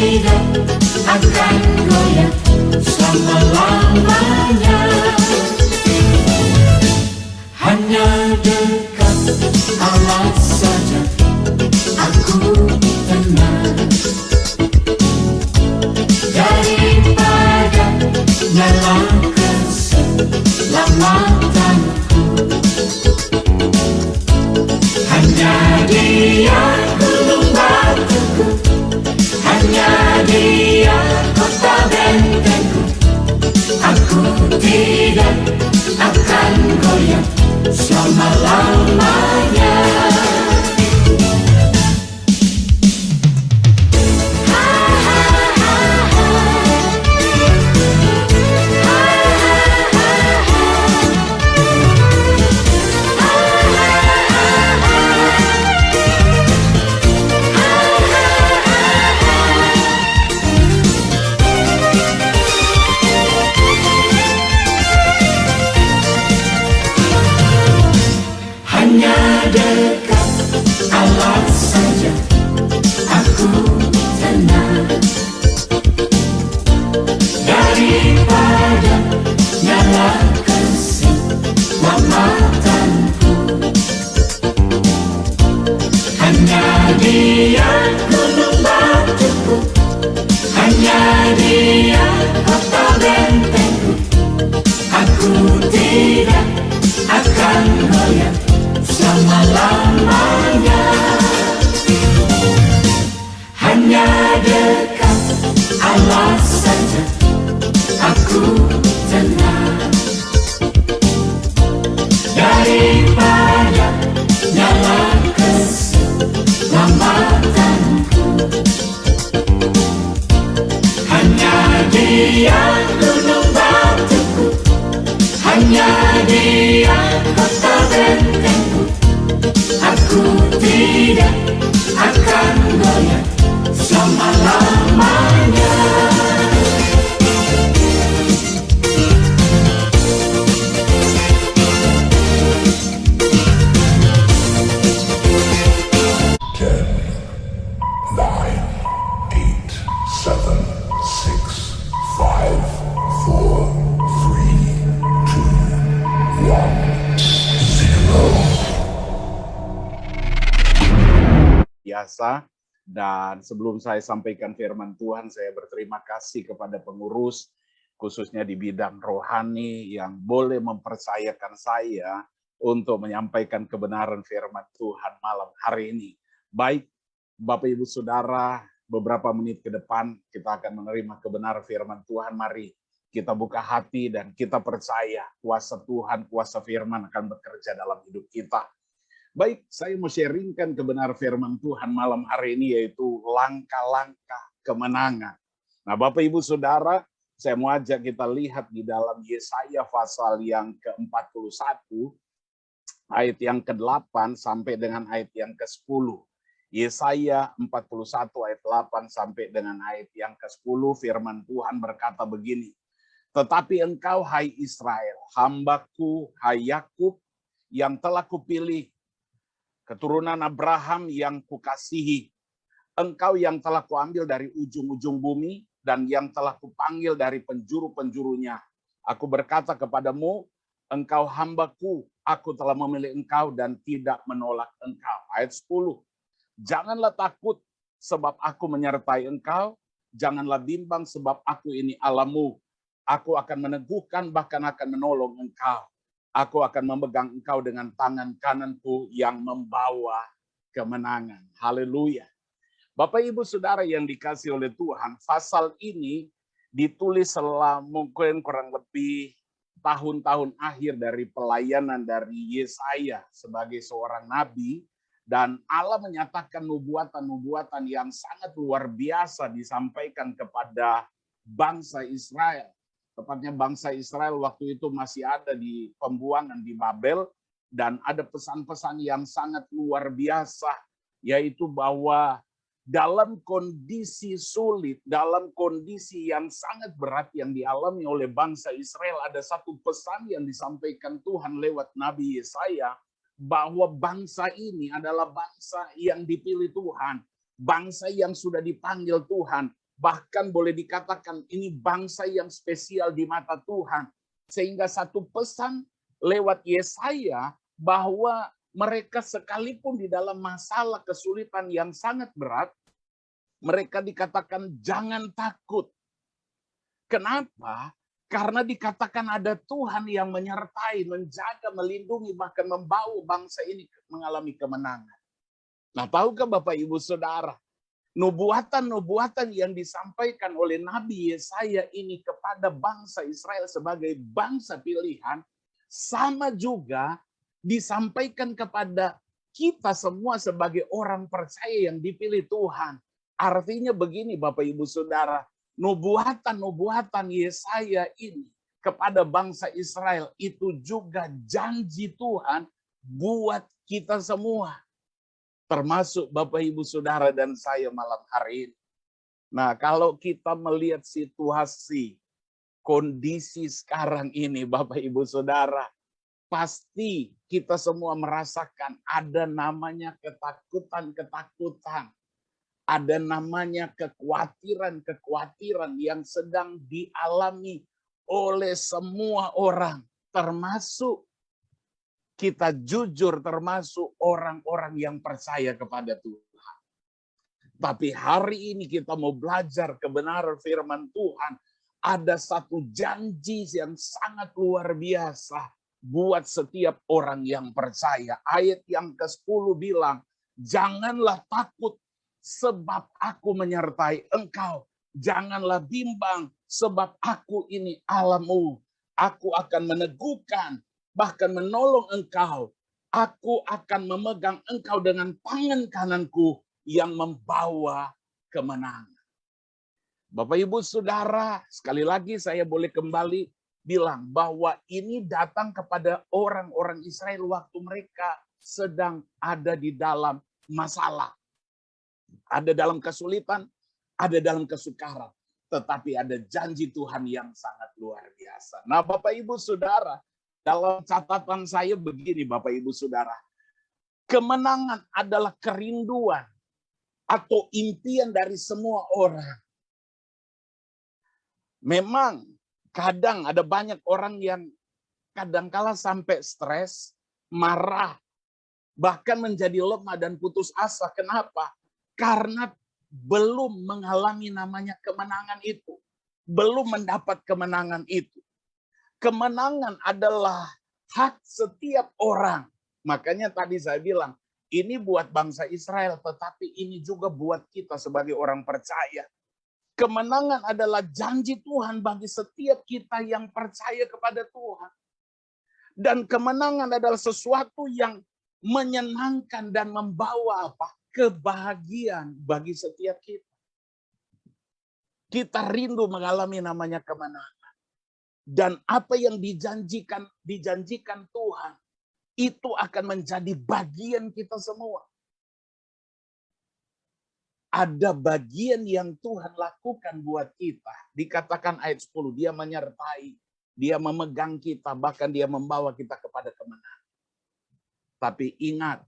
tidak akan goyah selama-lamanya. Hanya dekat Allah saja aku tenang, daripada nyala keselamatanku. Hanya Dia gunung batuku, hanya Dia kota bentengku. Aku tidak akan goyah selama-lamanya. Hanya dekat Allah saja aku tenang, daripada nyala keselamatanku. Hanya Dia gunung batuku, hanya Dia kota bentengku. Aku tidak akan goyah selama-lamanya. Hanya dekat Allah saja aku tenang, daripada nyala keselamatanku. Hanya Dia gunung batuku, hanya Dia kota bentengku. Aku tidak akan goyah selama-lamanya. Ten, nine, eight, seven, six, five, four, three, two, one, zero. Biasa. Dan sebelum saya sampaikan firman Tuhan, saya berterima kasih kepada pengurus, khususnya di bidang rohani, yang boleh mempercayakan saya untuk menyampaikan kebenaran firman Tuhan malam hari ini. Baik, Bapak Ibu Saudara, beberapa menit ke depan kita akan menerima kebenaran firman Tuhan. Mari kita buka hati dan kita percaya kuasa Tuhan, kuasa firman akan bekerja dalam hidup kita. Baik, saya mau sharingkan kebenaran firman Tuhan malam hari ini, yaitu langkah-langkah kemenangan. Nah, Bapak Ibu Saudara, saya mau ajak kita lihat di dalam Yesaya pasal yang ke-41, ayat yang ke-8 sampai dengan ayat yang ke-10. Yesaya 41 ayat 8 sampai dengan ayat yang ke-10, firman Tuhan berkata begini. Tetapi engkau, hai Israel, hambaku, hai Yakub, yang telah kupilih, keturunan Abraham yang kukasihi, engkau yang telah kuambil dari ujung-ujung bumi dan yang telah kupanggil dari penjuru-penjurunya. Aku berkata kepadamu, engkau hambaku, aku telah memilih engkau dan tidak menolak engkau. Ayat 10. Janganlah takut sebab aku menyertai engkau, janganlah bimbang sebab aku ini Allahmu. Aku akan meneguhkan bahkan akan menolong engkau. Aku akan memegang engkau dengan tangan kananku yang membawa kemenangan. Haleluya. Bapak Ibu Saudara yang dikasihi oleh Tuhan, pasal ini ditulis setelah mungkin kurang lebih tahun-tahun akhir dari pelayanan dari Yesaya sebagai seorang nabi, dan Allah menyatakan nubuatan-nubuatan yang sangat luar biasa disampaikan kepada bangsa Israel. Tepatnya bangsa Israel waktu itu masih ada di pembuangan di Babel, dan ada pesan-pesan yang sangat luar biasa, yaitu bahwa dalam kondisi sulit, dalam kondisi yang sangat berat yang dialami oleh bangsa Israel, ada satu pesan yang disampaikan Tuhan lewat Nabi Yesaya, bahwa bangsa ini adalah bangsa yang dipilih Tuhan, bangsa yang sudah dipanggil Tuhan, Bahkan boleh dikatakan ini bangsa yang spesial di mata Tuhan. Sehingga satu pesan lewat Yesaya bahwa mereka sekalipun di dalam masalah kesulitan yang sangat berat, mereka dikatakan jangan takut. Kenapa? Karena dikatakan ada Tuhan yang menyertai, menjaga, melindungi, bahkan membawa bangsa ini mengalami kemenangan. Nah, tahukah Bapak Ibu Saudara, nubuatan-nubuatan yang disampaikan oleh Nabi Yesaya ini kepada bangsa Israel sebagai bangsa pilihan, sama juga disampaikan kepada kita semua sebagai orang percaya yang dipilih Tuhan. Artinya begini Bapak Ibu Saudara, nubuatan-nubuatan Yesaya ini kepada bangsa Israel itu juga janji Tuhan buat kita semua. Termasuk Bapak Ibu Saudara dan saya malam hari ini. Nah, kalau kita melihat situasi, kondisi sekarang ini Bapak Ibu Saudara, pasti kita semua merasakan ada namanya ketakutan-ketakutan. Ada namanya kekhawatiran-kekhawatiran yang sedang dialami oleh semua orang. Termasuk kita jujur, termasuk orang-orang yang percaya kepada Tuhan. Tapi hari ini kita mau belajar kebenaran firman Tuhan. Ada satu janji yang sangat luar biasa buat setiap orang yang percaya. Ayat yang ke-10 bilang, janganlah takut sebab aku menyertai engkau. Janganlah bimbang sebab aku ini Allahmu. Aku akan meneguhkan, bahkan menolong engkau. Aku akan memegang engkau dengan tangan kananku yang membawa kemenangan. Bapak Ibu Saudara, sekali lagi saya boleh kembali bilang bahwa ini datang kepada orang-orang Israel waktu mereka sedang ada di dalam masalah. Ada dalam kesulitan, ada dalam kesukaran. Tetapi ada janji Tuhan yang sangat luar biasa. Nah Bapak Ibu Saudara, dalam catatan saya begini Bapak Ibu Saudara. Kemenangan adalah kerinduan atau impian dari semua orang. Memang kadang ada banyak orang yang kadangkala sampai stres, marah, bahkan menjadi lemah dan putus asa. Kenapa? Karena belum mengalami namanya kemenangan itu. Belum mendapat kemenangan itu. Kemenangan adalah hak setiap orang. Makanya tadi saya bilang, ini buat bangsa Israel, tetapi ini juga buat kita sebagai orang percaya. Kemenangan adalah janji Tuhan bagi setiap kita yang percaya kepada Tuhan. Dan kemenangan adalah sesuatu yang menyenangkan dan membawa kebahagiaan bagi setiap kita. Kita rindu mengalami namanya kemenangan. Dan apa yang dijanjikan Tuhan, itu akan menjadi bagian kita semua. Ada bagian yang Tuhan lakukan buat kita. Dikatakan ayat 10, dia menyertai, dia memegang kita, bahkan dia membawa kita kepada kemenangan. Tapi ingat,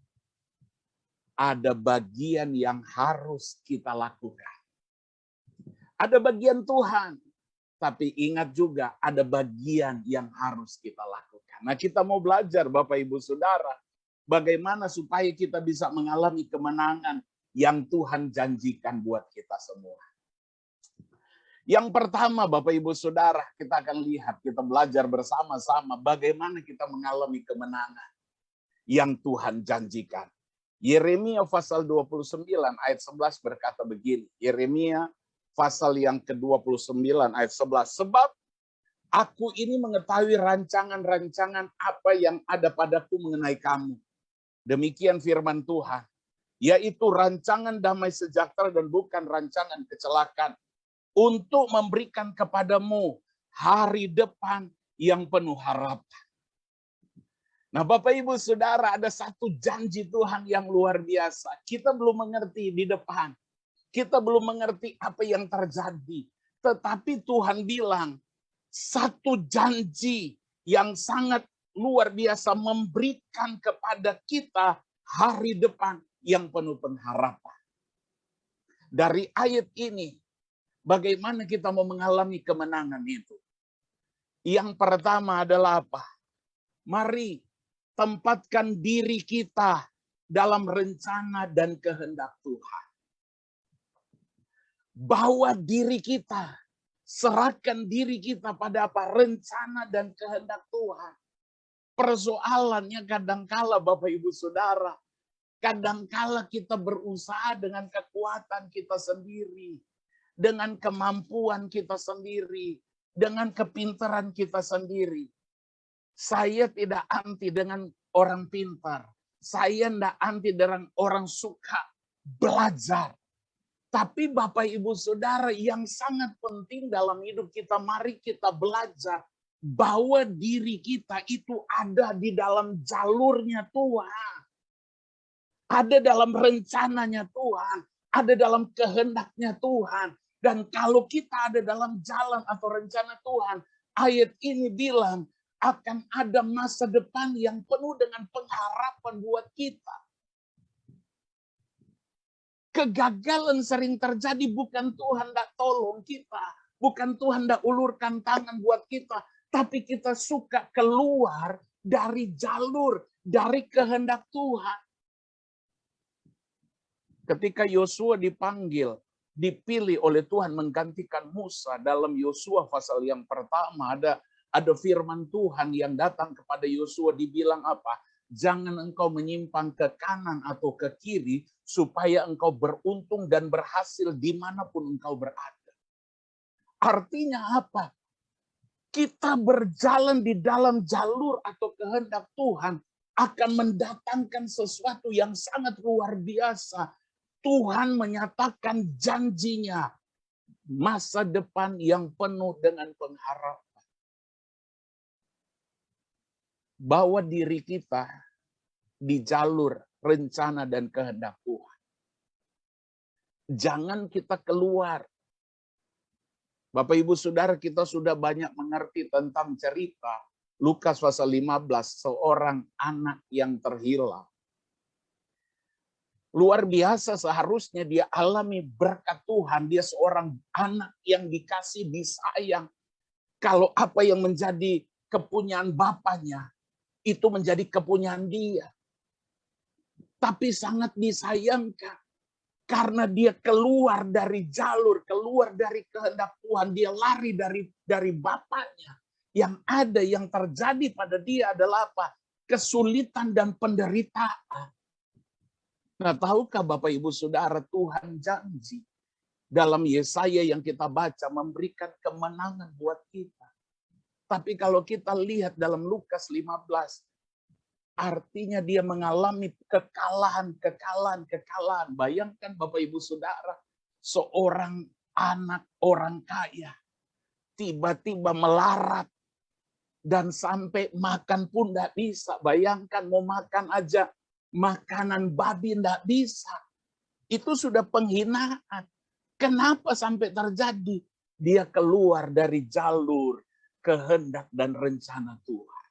ada bagian yang harus kita lakukan. Ada bagian Tuhan, tapi ingat juga ada bagian yang harus kita lakukan. Nah, kita mau belajar Bapak Ibu Saudara, bagaimana supaya kita bisa mengalami kemenangan yang Tuhan janjikan buat kita semua. Yang pertama Bapak Ibu Saudara, kita akan lihat, kita belajar bersama-sama bagaimana kita mengalami kemenangan yang Tuhan janjikan. Yeremia pasal 29 ayat 11 berkata begini. Yeremia pasal yang ke-29 ayat 11. Sebab aku ini mengetahui rancangan-rancangan apa yang ada padaku mengenai kamu. Demikian firman Tuhan. Yaitu rancangan damai sejahtera dan bukan rancangan kecelakaan. Untuk memberikan kepadamu hari depan yang penuh harapan. Nah Bapak Ibu Saudara, ada satu janji Tuhan yang luar biasa. Kita belum mengerti di depan. Kita belum mengerti apa yang terjadi. Tetapi Tuhan bilang, satu janji yang sangat luar biasa memberikan kepada kita hari depan yang penuh pengharapan. Dari ayat ini, Bagaimana kita mau mengalami kemenangan itu? Yang pertama adalah apa? Mari tempatkan diri kita dalam rencana dan kehendak Tuhan. Bawa diri kita, serahkan diri kita pada apa? Rencana dan kehendak Tuhan. Persoalannya kadangkala Bapak Ibu Saudara, kadangkala kita berusaha dengan kekuatan kita sendiri, dengan kemampuan kita sendiri, dengan kepintaran kita sendiri. Saya tidak anti dengan orang pintar. Saya tidak anti dengan orang suka belajar. Tapi Bapak Ibu Saudara, yang sangat penting dalam hidup kita, mari kita belajar bahwa diri kita itu ada di dalam jalurnya Tuhan. Ada dalam rencananya Tuhan. Ada dalam kehendaknya Tuhan. Dan kalau kita ada dalam jalan atau rencana Tuhan, ayat ini bilang akan ada masa depan yang penuh dengan pengharapan buat kita. Kegagalan sering terjadi bukan Tuhan tidak tolong kita, bukan Tuhan tidak ulurkan tangan buat kita, tapi kita suka keluar dari jalur, dari kehendak Tuhan. Ketika Yosua dipanggil, dipilih oleh Tuhan menggantikan Musa, dalam Yosua pasal yang pertama ada firman Tuhan yang datang kepada Yosua, dibilang apa? Jangan engkau menyimpang ke kanan atau ke kiri supaya engkau beruntung dan berhasil dimanapun engkau berada. Artinya apa? Kita berjalan di dalam jalur atau kehendak Tuhan akan mendatangkan sesuatu yang sangat luar biasa. Tuhan menyatakan janjinya, masa depan yang penuh dengan pengharapan. Bawa diri kita di jalur rencana dan kehendak Tuhan. Jangan kita keluar. Bapak Ibu Saudara, kita sudah banyak mengerti tentang cerita Lukas pasal 15, seorang anak yang terhilang. Luar biasa, seharusnya dia alami berkat Tuhan. Dia seorang anak yang dikasih, disayang. Kalau apa yang menjadi kepunyaan bapaknya, itu menjadi kepunyaan dia. Tapi sangat disayangkan. Karena dia keluar dari jalur, keluar dari kehendak Tuhan. Dia lari dari bapaknya. Yang ada, yang terjadi pada dia adalah apa? Kesulitan dan penderitaan. Nah, tahukah Bapak Ibu Saudara, Tuhan janji dalam Yesaya yang kita baca memberikan kemenangan buat kita. Tapi kalau kita lihat dalam Lukas 15, artinya dia mengalami kekalahan. Bayangkan Bapak Ibu Saudara, seorang anak orang kaya tiba-tiba melarat dan sampai makan pun tidak bisa. Bayangkan mau makan aja, makanan babi tidak bisa. Itu sudah penghinaan. Kenapa sampai terjadi? Dia keluar dari jalur kehendak dan rencana Tuhan.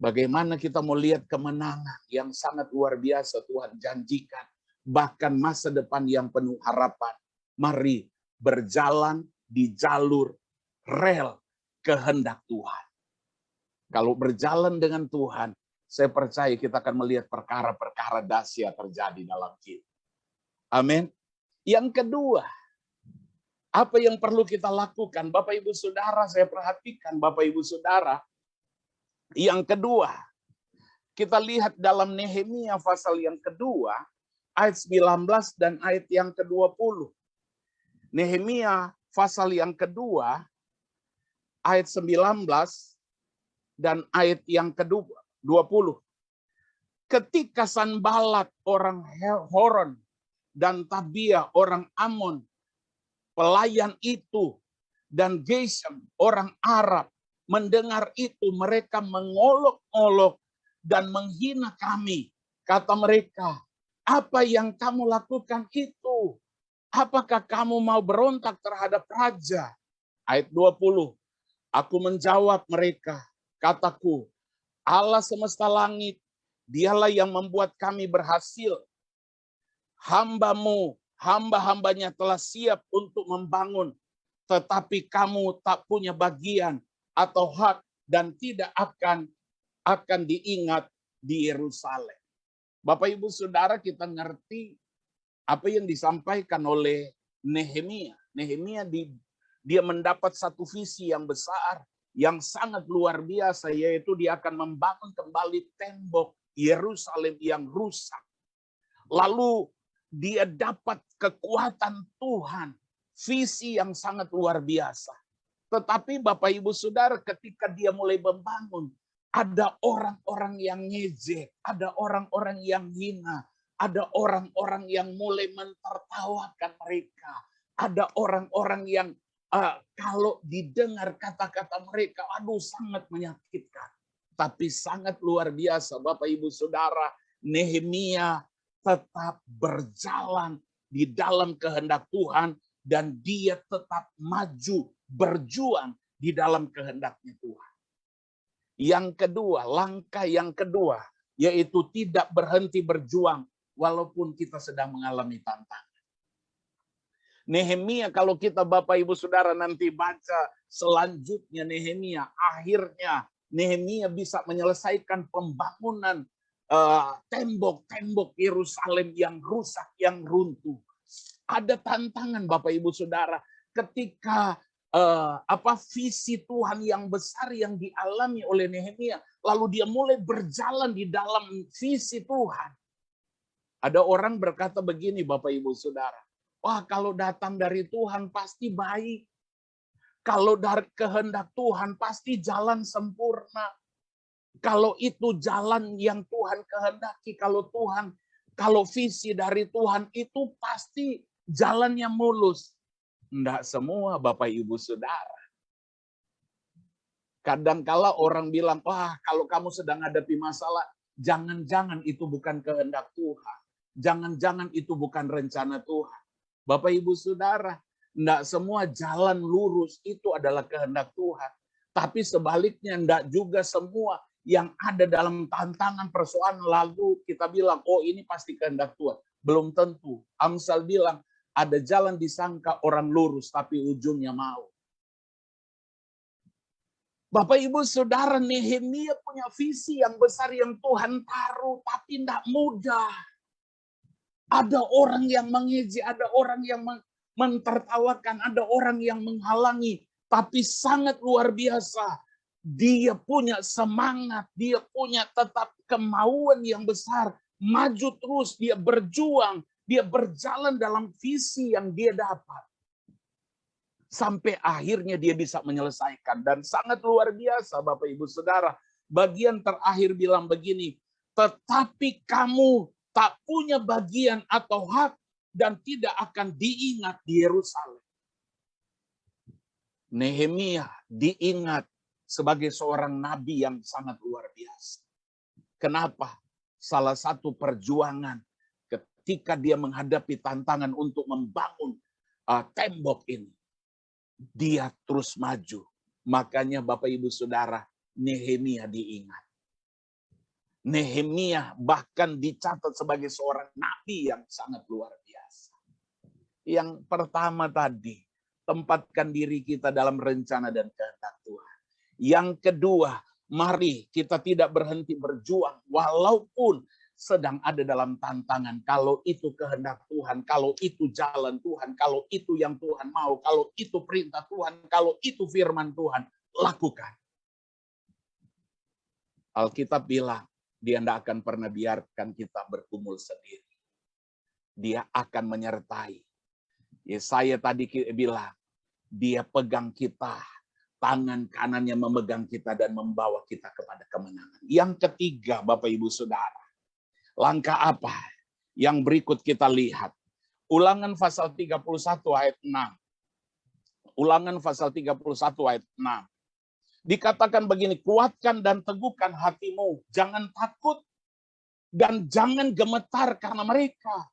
Bagaimana kita mau lihat kemenangan yang sangat luar biasa Tuhan janjikan. Bahkan masa depan yang penuh harapan. Mari berjalan di jalur rel kehendak Tuhan. Kalau berjalan dengan Tuhan, saya percaya kita akan melihat perkara-perkara dahsyat terjadi dalam kita. Amin. Yang kedua, apa yang perlu kita lakukan? Bapak Ibu Saudara, saya perhatikan Bapak Ibu Saudara. Yang kedua, kita lihat dalam Nehemia pasal yang kedua, ayat 19 dan ayat yang ke-20. Nehemia pasal yang kedua, ayat 19 dan ayat yang ke-20. Ketika Sanbalat orang Horon dan Tabia orang Amon, pelayan itu, dan Gesem orang Arab, mendengar itu, mereka mengolok-olok dan menghina kami. Kata mereka, apa yang kamu lakukan itu? Apakah kamu mau berontak terhadap raja? Ayat 20. Aku menjawab mereka, kataku, Allah semesta langit, dialah yang membuat kami berhasil. Hambamu hamba-hambanya telah siap untuk membangun, tetapi kamu tak punya bagian atau hak dan tidak akan diingat di Yerusalem. Bapak Ibu Saudara, kita ngerti apa yang disampaikan oleh Nehemia. Nehemia dia mendapat satu visi yang besar, yang sangat luar biasa, yaitu dia akan membangun kembali tembok Yerusalem yang rusak. Lalu dia dapat kekuatan Tuhan, visi yang sangat luar biasa. Tetapi Bapak Ibu Saudara, ketika dia mulai membangun, ada orang-orang yang ngejek, ada orang-orang yang hina, ada orang-orang yang mulai mentertawakan mereka, ada orang-orang yang kalau didengar kata-kata mereka, aduh sangat menyakitkan. Tapi sangat luar biasa Bapak Ibu Saudara, Nehemia tetap berjalan di dalam kehendak Tuhan dan dia tetap maju berjuang di dalam kehendaknya Tuhan. Yang kedua, langkah yang kedua, yaitu tidak berhenti berjuang walaupun kita sedang mengalami tantangan. Nehemia, kalau kita Bapak Ibu Saudara nanti baca selanjutnya Nehemia, akhirnya Nehemia bisa menyelesaikan pembangunan tembok-tembok Yerusalem yang rusak, yang runtuh. Ada tantangan Bapak Ibu Saudara ketika visi Tuhan yang besar yang dialami oleh Nehemia, lalu dia mulai berjalan di dalam visi Tuhan. Ada orang berkata begini Bapak Ibu Saudara, wah kalau datang dari Tuhan pasti baik, kalau dari kehendak Tuhan pasti jalan sempurna, kalau itu jalan yang Tuhan kehendaki, kalau visi dari Tuhan itu pasti jalannya mulus. Enggak semua Bapak Ibu Saudara. Kadangkala orang bilang, wah kalau kamu sedang hadapi masalah, jangan-jangan itu bukan kehendak Tuhan. Jangan-jangan itu bukan rencana Tuhan. Bapak Ibu Saudara, enggak semua jalan lurus itu adalah kehendak Tuhan. Tapi sebaliknya enggak juga semua yang ada dalam tantangan persoalan lalu kita bilang, oh ini pasti kehendak Tuhan. Belum tentu. Amsal bilang, ada jalan disangka orang lurus, tapi ujungnya mau. Bapak Ibu Saudara, Nehemia punya visi yang besar yang Tuhan taruh, tapi tidak mudah. Ada orang yang mengejek, ada orang yang mentertawakan, ada orang yang menghalangi, tapi sangat luar biasa. Dia punya semangat, dia punya tetap kemauan yang besar, maju terus, dia berjuang. Dia berjalan dalam visi yang dia dapat. Sampai akhirnya dia bisa menyelesaikan. Dan sangat luar biasa Bapak Ibu Saudara. Bagian terakhir bilang begini. Tetapi kamu tak punya bagian atau hak dan tidak akan diingat di Yerusalem. Nehemia diingat sebagai seorang nabi yang sangat luar biasa. Kenapa? Salah satu perjuangan ketika dia menghadapi tantangan untuk membangun tembok ini, dia terus maju. Makanya Bapak Ibu Saudara, Nehemia diingat. Nehemia bahkan dicatat sebagai seorang nabi yang sangat luar biasa. Yang pertama tadi, tempatkan diri kita dalam rencana dan kehendak Tuhan. Yang kedua, mari kita tidak berhenti berjuang walaupun sedang ada dalam tantangan. Kalau itu kehendak Tuhan, kalau itu jalan Tuhan, kalau itu yang Tuhan mau, kalau itu perintah Tuhan, kalau itu firman Tuhan, lakukan. Alkitab bilang, dia tidak akan pernah biarkan kita bergumul sendiri. Dia akan menyertai. Yesaya tadi bilang, dia pegang kita, tangan kanannya memegang kita dan membawa kita kepada kemenangan. Yang ketiga, Bapak Ibu Saudara, langkah apa yang berikut kita lihat? Ulangan pasal 31 ayat 6. Ulangan pasal 31 ayat 6. Dikatakan begini, kuatkan dan teguhkan hatimu, jangan takut dan jangan gemetar karena mereka.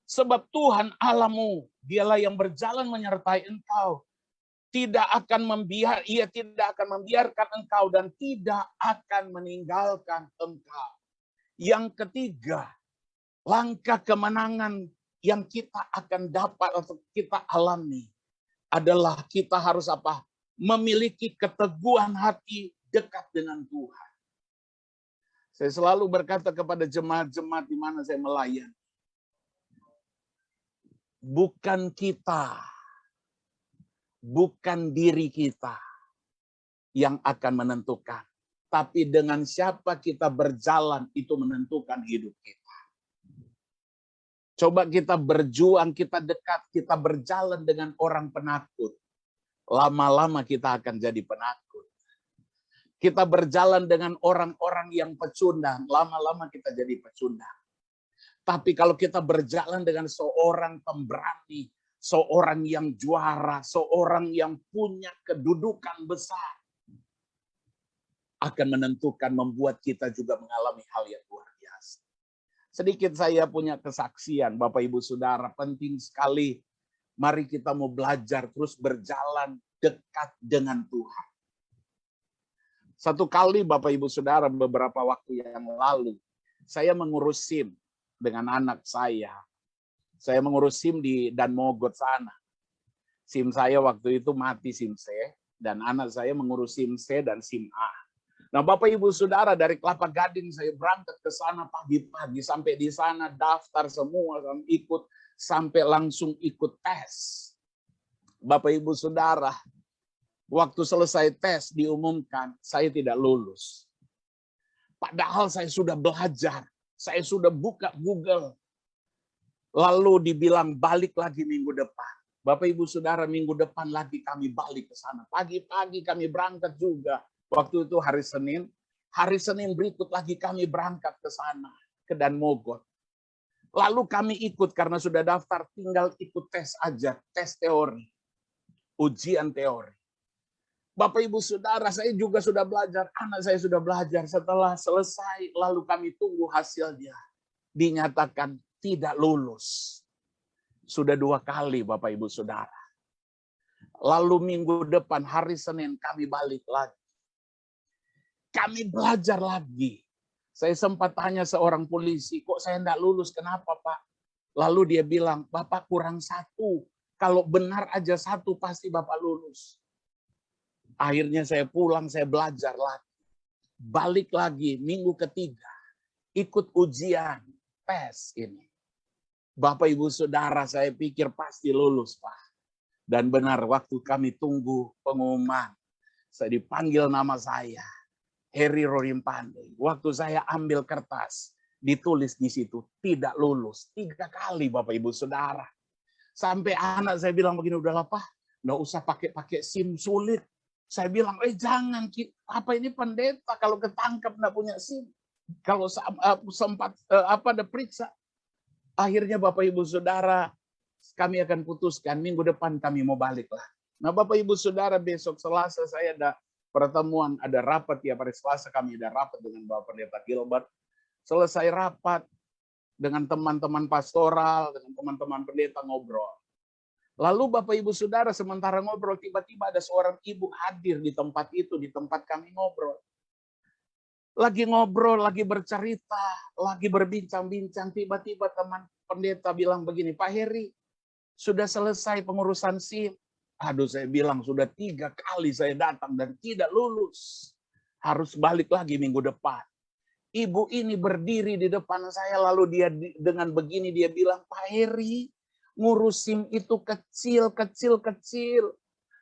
Sebab Tuhan Allahmu, dialah yang berjalan menyertai engkau. Ia tidak akan membiarkan engkau dan tidak akan meninggalkan engkau. Yang ketiga, langkah kemenangan yang kita akan dapat atau kita alami adalah kita harus apa? Memiliki keteguhan hati dekat dengan Tuhan. Saya selalu berkata kepada jemaat-jemaat di mana saya melayani, bukan kita, bukan diri kita yang akan menentukan, tapi dengan siapa kita berjalan itu menentukan hidup kita. Coba kita berjuang, kita dekat, kita berjalan dengan orang penakut. Lama-lama kita akan jadi penakut. Kita berjalan dengan orang-orang yang pecundang, lama-lama kita jadi pecundang. Tapi kalau kita berjalan dengan seorang pemberani, seorang yang juara, seorang yang punya kedudukan besar, akan menentukan, membuat kita juga mengalami hal yang luar biasa. Sedikit saya punya kesaksian, Bapak Ibu Saudara, penting sekali. Mari kita mau belajar terus berjalan dekat dengan Tuhan. Satu kali Bapak Ibu Saudara, beberapa waktu yang lalu, saya mengurus SIM dengan anak saya. Saya mengurus SIM di Danmogot sana. SIM saya waktu itu mati, SIM C, dan anak saya mengurus SIM C dan SIM A. Nah, Bapak Ibu Saudara, dari Kelapa Gading saya berangkat ke sana pagi-pagi, sampai di sana daftar semua, ikut sampai langsung ikut tes. Bapak Ibu Saudara, waktu selesai tes diumumkan saya tidak lulus. Padahal saya sudah belajar, saya sudah buka Google. Lalu dibilang balik lagi minggu depan. Bapak Ibu Saudara, minggu depan lagi kami balik ke sana. Pagi-pagi kami berangkat juga. Waktu itu hari Senin. Hari Senin berikut lagi kami berangkat ke sana, ke Danmogot. Lalu kami ikut karena sudah daftar, tinggal ikut tes aja, tes teori. Ujian teori. Bapak Ibu Saudara, saya juga sudah belajar, anak saya sudah belajar. Setelah selesai, lalu kami tunggu hasilnya. Dinyatakan tidak lulus. Sudah 2 kali Bapak Ibu Saudara. Lalu minggu depan, hari Senin, kami balik lagi. Kami belajar lagi. Saya sempat tanya seorang polisi, kok saya tidak lulus, kenapa Pak? Lalu dia bilang, Bapak kurang 1. Kalau benar aja 1, pasti Bapak lulus. Akhirnya saya pulang, saya belajar lagi. Balik lagi, minggu ketiga. Ikut ujian, tes ini. Bapak Ibu Saudara, saya pikir pasti lulus Pak. Dan benar, waktu kami tunggu pengumuman, saya dipanggil nama saya. Heri Rorimpande. Waktu saya ambil kertas, ditulis di situ, tidak lulus. 3 kali Bapak Ibu Saudara. Sampai anak saya bilang begini, udahlah Pak, nggak usah pakai SIM sulit. Saya bilang, jangan, apa ini pendeta kalau ketangkap nggak punya SIM. Kalau sempat ada periksa. Akhirnya Bapak Ibu Saudara, kami akan putuskan minggu depan kami mau balik lah. Nah Bapak Ibu Saudara, besok Selasa saya ada pertemuan, ada rapat tiap hari Selasa, kami ada rapat dengan Bapak Pendeta Gilbert. Selesai rapat dengan teman-teman pastoral, dengan teman-teman pendeta ngobrol. Lalu Bapak Ibu Saudara, sementara ngobrol, tiba-tiba ada seorang ibu hadir di tempat itu, di tempat kami ngobrol. Lagi ngobrol, lagi bercerita, lagi berbincang-bincang, tiba-tiba teman pendeta bilang begini, Pak Heri, sudah selesai pengurusan SIM. Aduh, saya bilang sudah 3 kali saya datang dan tidak lulus. Harus balik lagi minggu depan. Ibu ini berdiri di depan saya, lalu dia dengan begini dia bilang, Pak Heri, ngurus SIM itu kecil.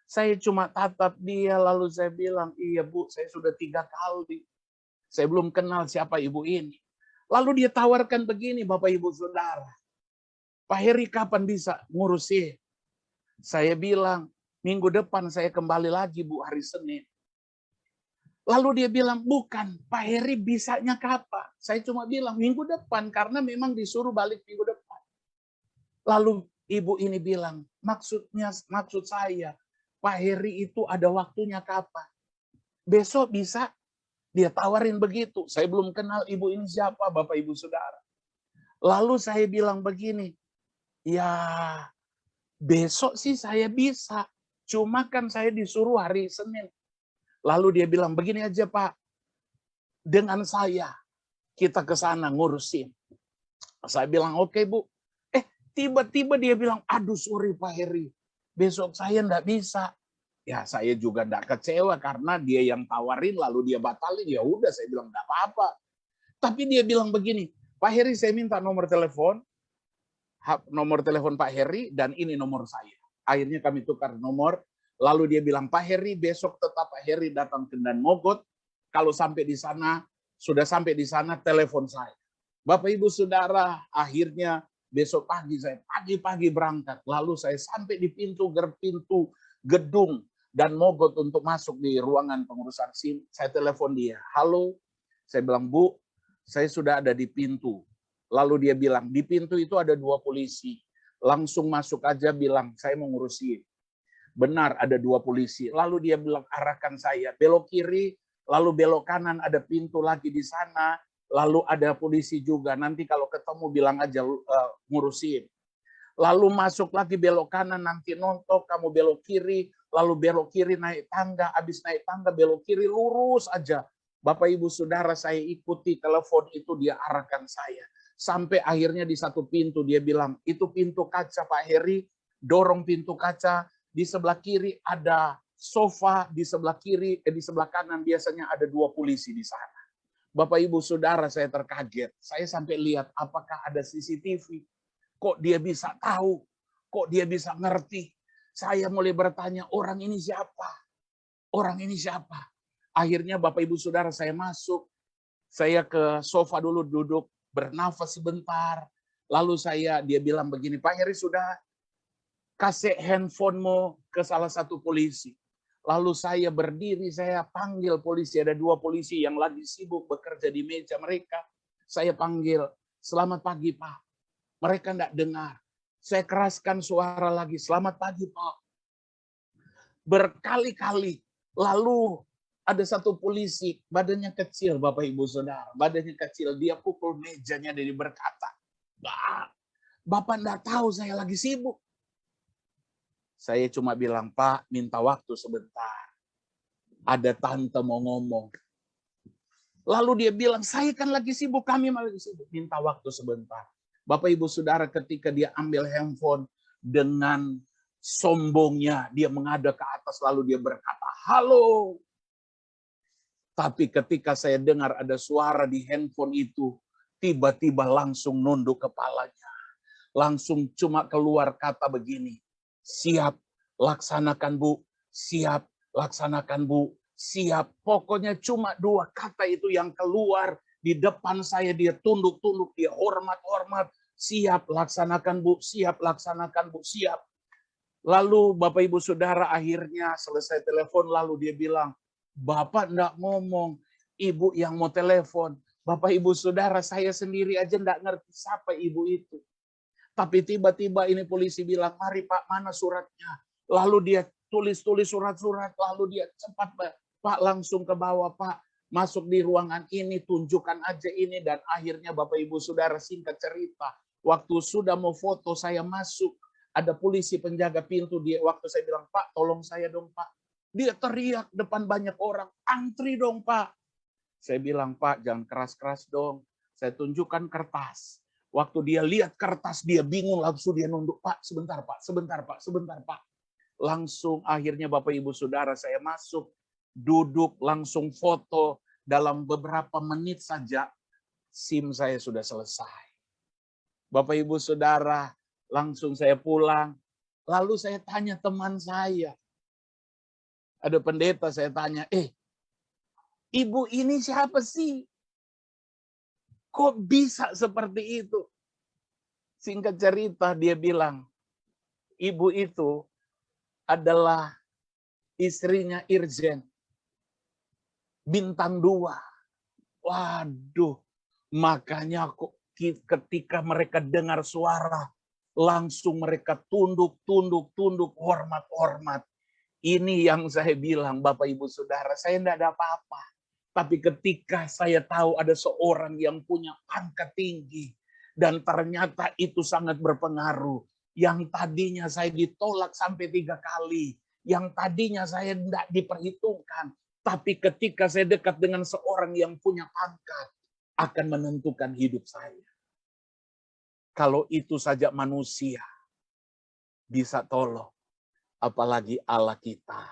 Saya cuma tatap dia, lalu saya bilang, iya Bu, saya sudah 3 kali. Saya belum kenal siapa ibu ini. Lalu dia tawarkan begini, Bapak Ibu Saudara. Pak Heri kapan bisa ngurus SIM? Saya bilang, minggu depan saya kembali lagi Bu, hari Senin. Lalu dia bilang, bukan, Pak Heri bisanya kapan? Saya cuma bilang, minggu depan, karena memang disuruh balik minggu depan. Lalu ibu ini bilang, maksud saya, Pak Heri itu ada waktunya kapan? Besok bisa? Dia tawarin begitu. Saya belum kenal ibu ini siapa, Bapak Ibu Saudara. Lalu saya bilang begini, ya besok sih saya bisa. Cuma kan saya disuruh hari Senin. Lalu dia bilang, begini aja Pak, dengan saya kita ke sana ngurusin. Saya bilang, oke Bu. Tiba-tiba dia bilang, aduh sorry Pak Heri, besok saya enggak bisa. Ya saya juga enggak kecewa karena dia yang tawarin lalu dia batalin. Ya udah saya bilang enggak apa-apa. Tapi dia bilang begini, Pak Heri saya minta nomor telepon Pak Heri dan ini nomor saya. Akhirnya kami tukar nomor. Lalu dia bilang, Pak Heri besok tetap Pak Heri datang ke Dan Mogot. Kalau sampai di sana, sudah sampai di sana telepon saya. Bapak Ibu Saudara, akhirnya besok pagi saya pagi-pagi berangkat. Lalu saya sampai di pintu gedung Dan Mogot untuk masuk di ruangan pengurusan SIM. Saya telepon dia, halo. Saya bilang, Bu, saya sudah ada di pintu. Lalu dia bilang, di pintu itu ada 2 polisi. Langsung masuk aja bilang, saya mau ngurusin. Benar, ada 2 polisi. Lalu dia bilang, arahkan saya, belok kiri, lalu belok kanan, ada pintu lagi di sana. Lalu ada polisi juga, nanti kalau ketemu bilang aja ngurusin. Lalu masuk lagi belok kanan, nanti nontok, kamu belok kiri, lalu belok kiri naik tangga, habis naik tangga belok kiri, lurus aja. Bapak Ibu Saudara, saya ikuti telepon itu, dia arahkan saya. Sampai akhirnya di satu pintu, dia bilang, itu pintu kaca Pak Heri, dorong pintu kaca, di sebelah kiri ada sofa, di sebelah kiri, di sebelah kanan biasanya ada 2 polisi di sana. Bapak Ibu Saudara, saya terkaget. Saya sampai lihat apakah ada CCTV. Kok dia bisa tahu? Kok dia bisa ngerti? Saya mulai bertanya, orang ini siapa? Orang ini siapa? Akhirnya Bapak Ibu Saudara saya masuk. Saya ke sofa dulu duduk, bernafas sebentar. Lalu dia bilang begini, Pak Heri sudah kasih handphonemu ke salah satu polisi. Lalu saya berdiri, saya panggil polisi. Ada 2 polisi yang lagi sibuk bekerja di meja mereka. Saya panggil, selamat pagi Pak. Mereka enggak dengar. Saya keraskan suara lagi, selamat pagi Pak. Berkali-kali. Lalu ada satu polisi, badannya kecil Bapak Ibu Saudara. Badannya kecil, dia pukul mejanya dan dia berkata, Bapak enggak tahu saya lagi sibuk. Saya cuma bilang, Pak, minta waktu sebentar. Ada tante mau ngomong. Lalu dia bilang, saya kan lagi sibuk, kami lagi sibuk. Minta waktu sebentar. Bapak Ibu Saudara, ketika dia ambil handphone dengan sombongnya, dia menghadap ke atas, lalu dia berkata, halo. Tapi ketika saya dengar ada suara di handphone itu, tiba-tiba langsung nunduk kepalanya. Langsung cuma keluar kata begini, siap, laksanakan Bu. Siap, laksanakan Bu. Siap. Pokoknya cuma 2 kata itu yang keluar. Di depan saya dia tunduk-tunduk, dia hormat-hormat. Siap, laksanakan Bu. Siap, laksanakan Bu. Siap. Lalu Bapak Ibu Saudara akhirnya selesai telepon, lalu dia bilang, Bapak enggak ngomong, Ibu yang mau telepon. Bapak Ibu Saudara, saya sendiri aja enggak ngerti siapa ibu itu. Tapi tiba-tiba ini polisi bilang, mari Pak, mana suratnya? Lalu dia tulis-tulis surat-surat, lalu dia cepat, Pak, langsung ke bawah, Pak. Masuk di ruangan ini, tunjukkan aja ini. Dan akhirnya Bapak Ibu Saudara, singkat cerita, waktu sudah mau foto, saya masuk. Ada polisi penjaga pintu, dia waktu saya bilang, Pak, tolong saya dong, Pak. Dia teriak depan banyak orang, antri dong, Pak. Saya bilang, Pak, jangan keras-keras dong. Saya tunjukkan kertas. Waktu dia lihat kertas, dia bingung, langsung dia nunduk, Pak, sebentar, Pak, sebentar, Pak, sebentar, Pak. Langsung akhirnya Bapak Ibu Saudara saya masuk, duduk, langsung foto. Dalam beberapa menit saja, SIM saya sudah selesai. Bapak Ibu Saudara, langsung saya pulang. Lalu saya tanya teman saya. Ada pendeta, saya tanya, ibu ini siapa sih? Kok bisa seperti itu? Singkat cerita dia bilang, ibu itu adalah istrinya Irjen. Bintang 2. Waduh, makanya kok ketika mereka dengar suara, langsung mereka tunduk, hormat. Ini yang saya bilang, Bapak Ibu Saudara, saya tidak ada apa-apa. Tapi ketika saya tahu ada seorang yang punya pangkat tinggi, dan ternyata itu sangat berpengaruh. Yang tadinya saya ditolak sampai 3 kali, yang tadinya saya tidak diperhitungkan, tapi ketika saya dekat dengan seorang yang punya pangkat, akan menentukan hidup saya. Kalau itu saja manusia bisa tolong, apalagi Allah kita,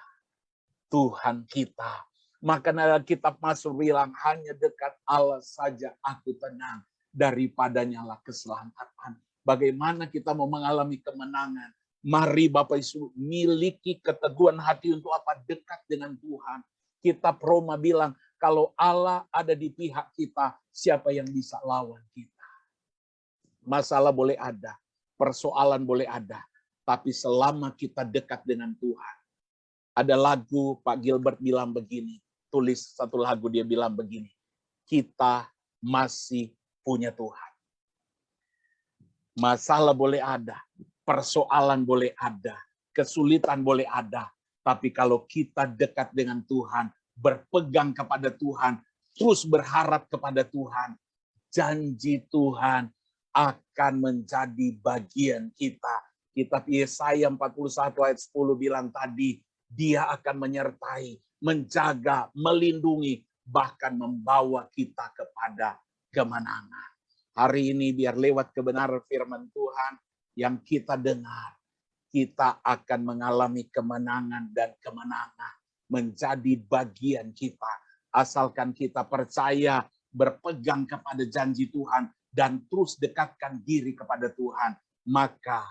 Tuhan kita. Maka dalam kitab Mazmur bilang, hanya dekat Allah saja aku tenang, daripadanya lah keselamatan. Bagaimana kita mau mengalami kemenangan? Mari Bapak Ibu miliki keteguhan hati untuk apa? Dekat dengan Tuhan. Kitab Roma bilang, kalau Allah ada di pihak kita, siapa yang bisa lawan kita? Masalah boleh ada, persoalan boleh ada, tapi selama kita dekat dengan Tuhan. Ada lagu Pak Gilbert bilang begini, tulis satu lagu dia bilang begini, kita masih punya Tuhan. Masalah boleh ada, persoalan boleh ada, kesulitan boleh ada, tapi kalau kita dekat dengan Tuhan, berpegang kepada Tuhan, terus berharap kepada Tuhan, janji Tuhan akan menjadi bagian kita. Kitab Yesaya 41 ayat 10 bilang tadi, Dia akan menyertai, menjaga, melindungi, bahkan membawa kita kepada kemenangan. Hari ini biar lewat kebenaran firman Tuhan yang kita dengar, kita akan mengalami kemenangan dan kemenangan menjadi bagian kita. Asalkan kita percaya, berpegang kepada janji Tuhan, dan terus dekatkan diri kepada Tuhan, maka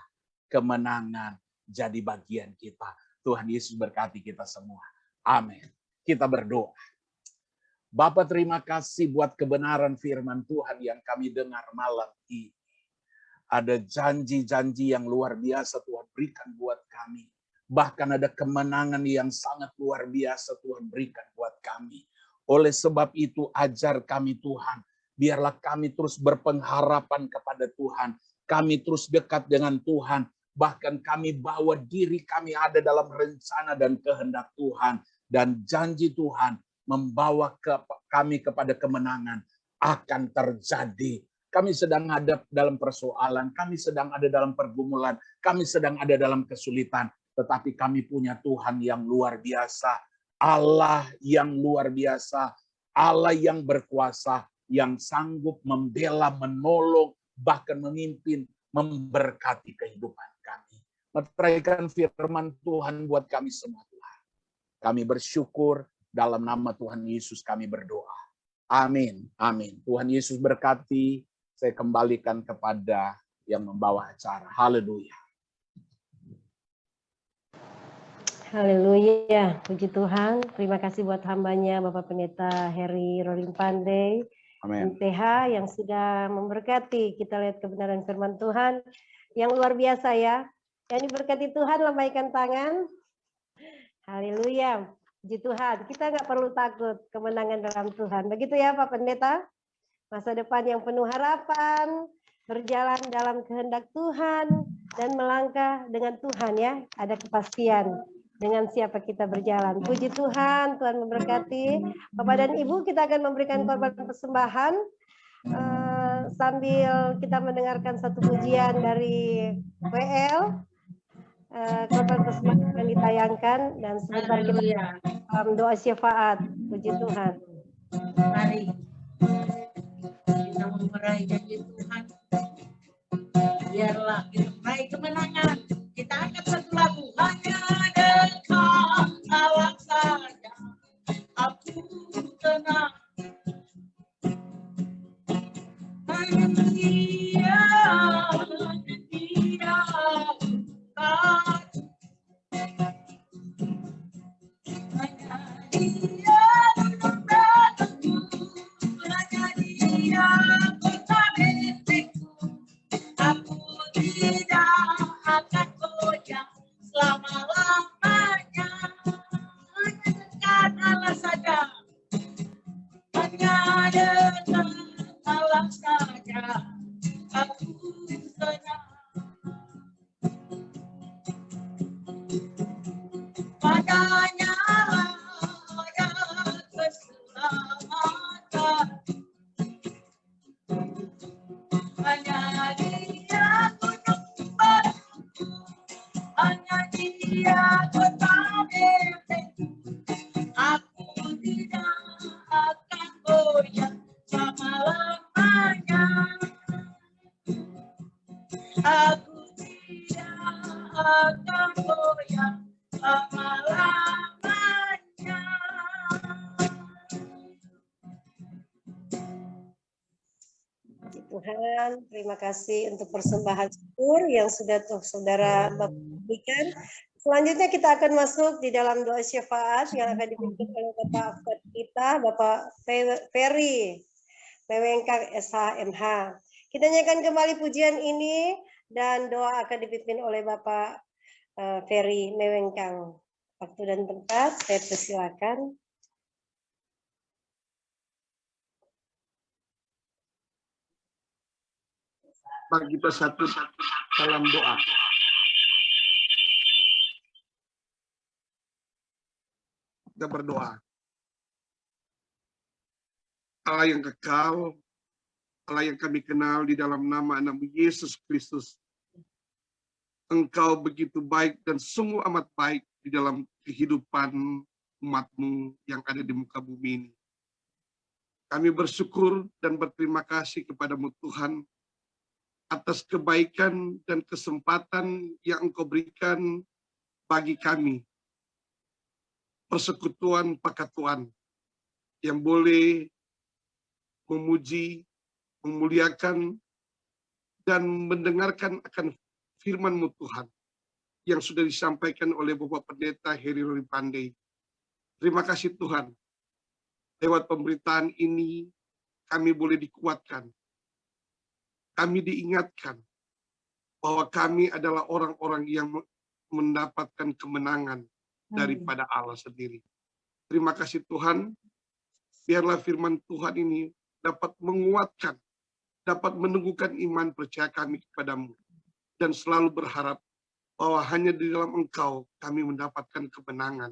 kemenangan jadi bagian kita. Tuhan Yesus berkati kita semua. Amin. Kita berdoa. Bapa, terima kasih buat kebenaran firman Tuhan yang kami dengar malam ini. Ada janji-janji yang luar biasa Tuhan berikan buat kami. Bahkan ada kemenangan yang sangat luar biasa Tuhan berikan buat kami. Oleh sebab itu ajar kami Tuhan. Biarlah kami terus berpengharapan kepada Tuhan. Kami terus dekat dengan Tuhan. Bahkan kami bawa diri kami ada dalam rencana dan kehendak Tuhan. Dan janji Tuhan membawa kami kepada kemenangan akan terjadi. Kami sedang ada dalam persoalan, kami sedang ada dalam pergumulan, kami sedang ada dalam kesulitan. Tetapi kami punya Tuhan yang luar biasa. Allah yang luar biasa. Allah yang berkuasa, yang sanggup membela, menolong, bahkan memimpin, memberkati kehidupan kami. Meteraikan firman Tuhan buat kami semua Tuhan. Kami bersyukur. Dalam nama Tuhan Yesus kami berdoa. Amin. Amin. Tuhan Yesus berkati. Saya kembalikan kepada yang membawa acara. Haleluya. Haleluya. Puji Tuhan. Terima kasih buat hambanya Bapak Pendeta Heri Rolim Pandey. Amin. MTH yang sudah memberkati. Kita lihat kebenaran firman Tuhan yang luar biasa ya. Yang diberkati Tuhan, lambaikan tangan. Haleluya. Puji Tuhan, kita nggak perlu takut, kemenangan dalam Tuhan. Begitu ya Pak Pendeta? Masa depan yang penuh harapan, berjalan dalam kehendak Tuhan, dan melangkah dengan Tuhan ya. Ada kepastian dengan siapa kita berjalan. Puji Tuhan, Tuhan memberkati. Bapak dan Ibu, kita akan memberikan korban persembahan. Sambil kita mendengarkan satu pujian dari WL. Korban persembahan yang ditayangkan dan sebentar kita doa syafaat. Puji Tuhan. Mari kita meraih janji Tuhan. Biarlah kita meraih kemenangan. Kita angkat satu lagu. Hanya dekat Allah saja aku tenang. Hanya Dia, selama-lamanya. Dekat Allah saja, hanya dekat Allah saja aku tenang. Padanya lah ada keselamatan. Hanya Dia penyembuh, hanya Dia kota bentengku. Aku tidak akan goyah selama-lamanya. Tuhan, terima kasih untuk persembahan syukur yang sudah saudara Bapak berikan. Selanjutnya kita akan masuk di dalam doa syafaat yang akan dipimpin oleh Bapak kita, Bapak Ferry Mewengkang SHMH. Kita nyanyikan kembali pujian ini dan doa akan dipimpin oleh Bapak Ferry Mewengkang. Waktu dan tempat saya persilakan. Bagi kita satu dalam doa. Kita berdoa. Allah yang kekal, Allah yang kami kenal di dalam nama Anak-Mu Yesus Kristus. Engkau begitu baik dan sungguh amat baik di dalam kehidupan umat-Mu yang ada di muka bumi ini. Kami bersyukur dan berterima kasih kepada-Mu Tuhan atas kebaikan dan kesempatan yang Engkau berikan bagi kami. Persekutuan Pakatuan yang boleh memuji, memuliakan, dan mendengarkan akan firman-Mu Tuhan yang sudah disampaikan oleh Bapak Pendeta Heri Roli Pandey. Terima kasih Tuhan. Lewat pemberitaan ini kami boleh dikuatkan. Kami diingatkan bahwa kami adalah orang-orang yang mendapatkan kemenangan daripada Allah sendiri. Terima kasih Tuhan, biarlah firman Tuhan ini dapat menguatkan, dapat menumbuhkan iman percaya kami kepadamu, dan selalu berharap bahwa hanya di dalam Engkau kami mendapatkan kemenangan,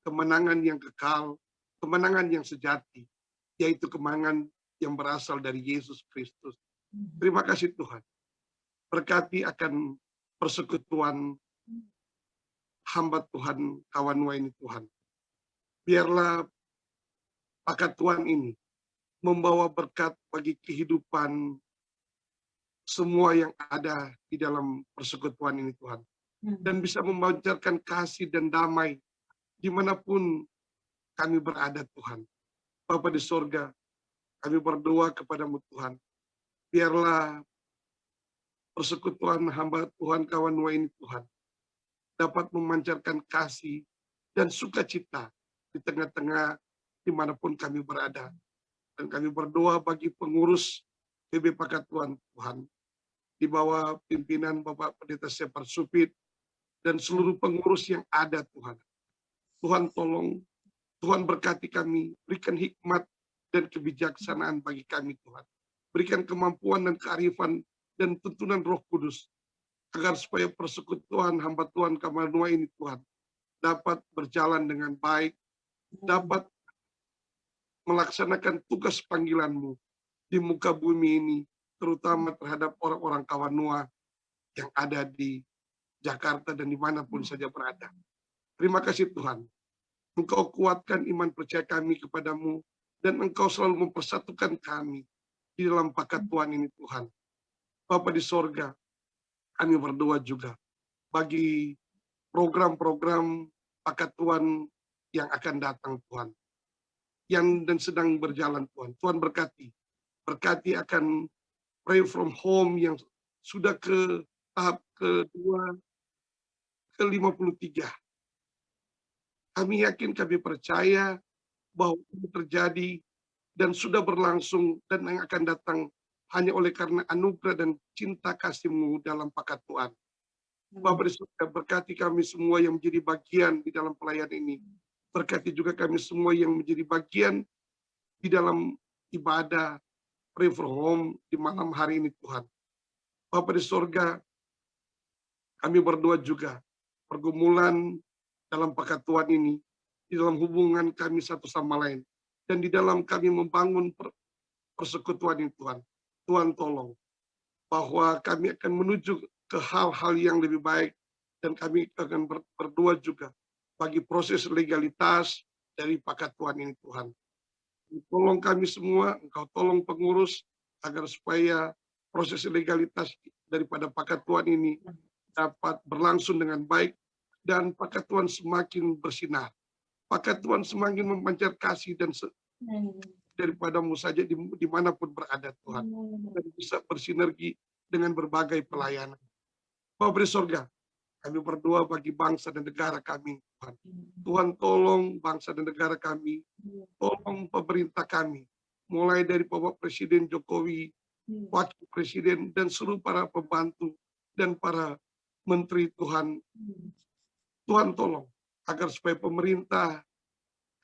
kemenangan yang kekal, kemenangan yang sejati, yaitu kemenangan yang berasal dari Yesus Kristus. Terima kasih Tuhan. Berkati akan persekutuan hamba Tuhan, kawan ini Tuhan. Biarlah Pakatuan ini membawa berkat bagi kehidupan semua yang ada di dalam persekutuan ini Tuhan. Dan bisa memancarkan kasih dan damai dimanapun kami berada Tuhan. Bapa di sorga, kami berdoa kepada-Mu Tuhan. Biarlah persekutuan hamba Tuhan kawan ini Tuhan dapat memancarkan kasih dan sukacita di tengah-tengah dimanapun kami berada. Dan kami berdoa bagi pengurus PB Pakatuan Tuhan di bawah pimpinan Bapak Pendeta Separ Supit dan seluruh pengurus yang ada Tuhan. Tuhan tolong, Tuhan berkati kami, berikan hikmat dan kebijaksanaan bagi kami Tuhan. Berikan kemampuan dan kearifan dan tuntunan Roh Kudus agar supaya persekutuan hamba Tuhan Kamanua ini Tuhan dapat berjalan dengan baik, dapat melaksanakan tugas panggilan-Mu di muka bumi ini, terutama terhadap orang-orang Kawanua yang ada di Jakarta dan dimanapun saja berada. Terima kasih Tuhan. Engkau kuatkan iman percaya kami kepadamu, dan Engkau selalu mempersatukan kami di dalam Pakatuan ini Tuhan. Bapa di sorga, kami berdoa juga bagi program-program Pakatuan yang akan datang Tuhan, yang dan sedang berjalan Tuhan. Tuhan berkati akan Pray From Home yang sudah ke tahap kedua, ke-53. Kami yakin, kami percaya bahwa itu terjadi dan sudah berlangsung dan yang akan datang hanya oleh karena anugerah dan cinta kasih-Mu dalam Pakatuan. Bapak di surga, berkati kami semua yang menjadi bagian di dalam pelayan ini. Berkati juga kami semua yang menjadi bagian di dalam ibadah Pray For Home di malam hari ini Tuhan. Bapak di surga, kami berdoa juga pergumulan dalam Pakatuan ini, di dalam hubungan kami satu sama lain, dan di dalam kami membangun persekutuan ini Tuhan. Tuhan tolong, bahwa kami akan menuju ke hal-hal yang lebih baik, dan kami akan berdoa juga bagi proses legalitas dari Pakatuan ini Tuhan. Tolong kami semua, Engkau tolong pengurus, agar supaya proses legalitas daripada Pakatuan ini dapat berlangsung dengan baik, dan Pakatuan semakin bersinar. Pakatuan semakin memancar kasih dan daripadamu saja dimanapun berada Tuhan. Dan bisa bersinergi dengan berbagai pelayanan. Bapa di sorga, kami berdoa bagi bangsa dan negara kami Tuhan. Tuhan tolong bangsa dan negara kami, tolong pemerintah kami, mulai dari Bapak Presiden Jokowi, Wakil Presiden, dan seluruh para pembantu dan para menteri Tuhan. Tuhan tolong agar supaya pemerintah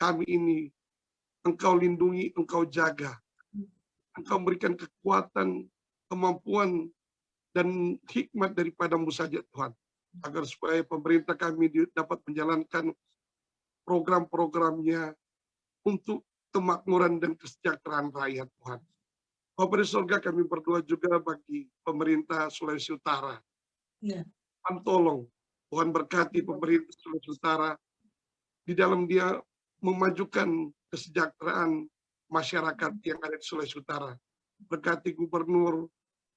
kami ini Engkau lindungi, Engkau jaga. Engkau berikan kekuatan, kemampuan, dan hikmat daripadamu saja Tuhan. Agar supaya pemerintah kami dapat menjalankan program-programnya untuk kemakmuran dan kesejahteraan rakyat Tuhan. Bapa di surga, kami berdoa juga bagi pemerintah Sulawesi Utara. Tuhan tolong, Tuhan berkati pemerintah Sulawesi Utara di dalam dia memajukan kesejahteraan masyarakat yang ada di Sulawesi Utara. Berkati gubernur,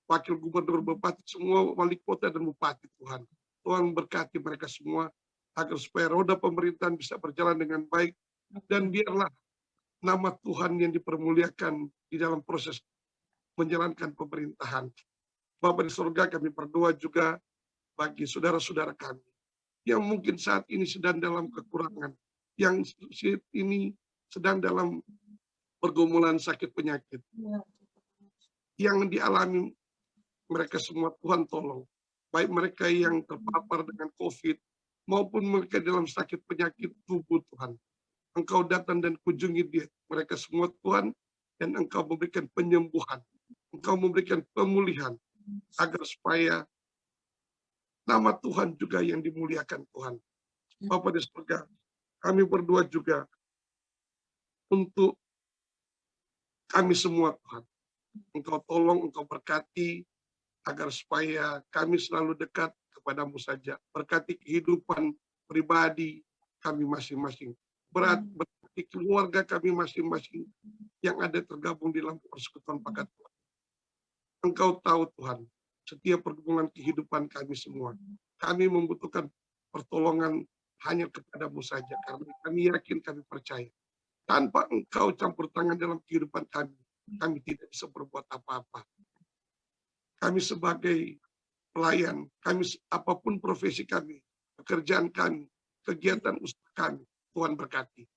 wakil gubernur, bupati, semua wali kota dan bupati Tuhan. Tuhan berkati mereka semua agar supaya roda pemerintahan bisa berjalan dengan baik dan biarlah nama Tuhan yang dipermuliakan di dalam proses menjalankan pemerintahan. Bapa di surga, kami berdoa juga bagi saudara-saudara kami yang mungkin saat ini sedang dalam kekurangan, yang saat ini sedang dalam pergumulan sakit penyakit yang dialami mereka semua. Tuhan tolong, baik mereka yang terpapar dengan COVID maupun mereka dalam sakit penyakit tubuh Tuhan. Engkau datang dan kunjungi dia, mereka semua Tuhan, dan Engkau memberikan penyembuhan, Engkau memberikan pemulihan, agar supaya nama Tuhan juga yang dimuliakan Tuhan. Bapa di surga, kami berdoa juga untuk kami semua Tuhan. Engkau tolong, Engkau berkati, agar supaya kami selalu dekat kepadamu saja. Berkati kehidupan pribadi kami masing-masing. Berkati keluarga kami masing-masing yang ada tergabung di dalam persekutuan Pekat Tuhan. Engkau tahu Tuhan, setiap pergumulan kehidupan kami semua. Kami membutuhkan pertolongan hanya kepadamu saja. Karena kami yakin, kami percaya. Tanpa Engkau campur tangan dalam kehidupan kami tidak bisa berbuat apa-apa. Kami sebagai pelayan, kami apapun profesi kami, pekerjaan kami, kegiatan usaha kami, Tuhan berkati.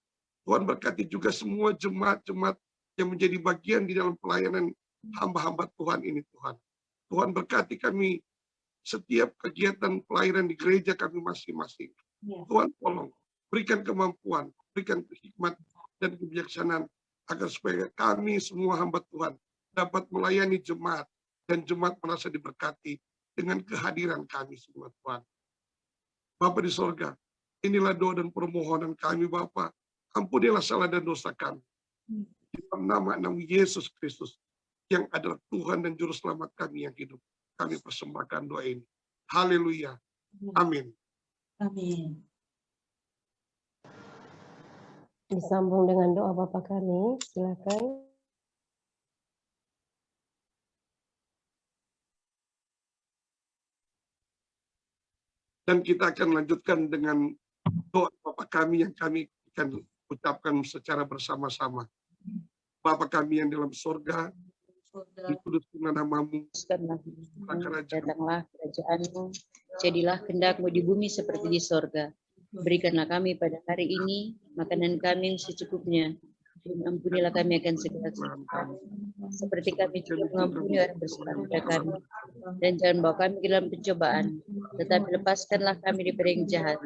Tuhan berkati juga semua jemaat-jemaat yang menjadi bagian di dalam pelayanan hamba-hamba Tuhan ini Tuhan. Tuhan berkati kami setiap kegiatan pelayanan di gereja kami masing-masing. Tuhan tolong, berikan kemampuan, berikan hikmat dan kebijaksanaan agar supaya kami semua hamba Tuhan dapat melayani jemaat dan jemaat merasa diberkati dengan kehadiran kami semua Tuhan. Bapa di sorga, inilah doa dan permohonan kami Bapa. Ampunilah salah dan dosa kami. Di dalam nama Yesus Kristus yang adalah Tuhan dan Juru Selamat kami yang hidup. Kami persembahkan doa ini. Haleluya. Amin. Amin. Disambung dengan doa Bapa kami, silakan. Dan kita akan lanjutkan dengan doa Bapa kami yang kami akan ucapkan secara bersama-sama. Bapa kami yang dalam surga, dikuduskanlah namamu, datanglah kerajaanmu, jadilah kehendak-Mu di bumi seperti di sorga. Berikanlah kami pada hari ini makanan kami secukupnya, dan ampunilah kami akan segala kesalahan kami, seperti kami juga mengampuni orang bersalah kepada kami. Dan jangan bawa kami ke dalam pencobaan, tetapi lepaskanlah kami dari yang jahat.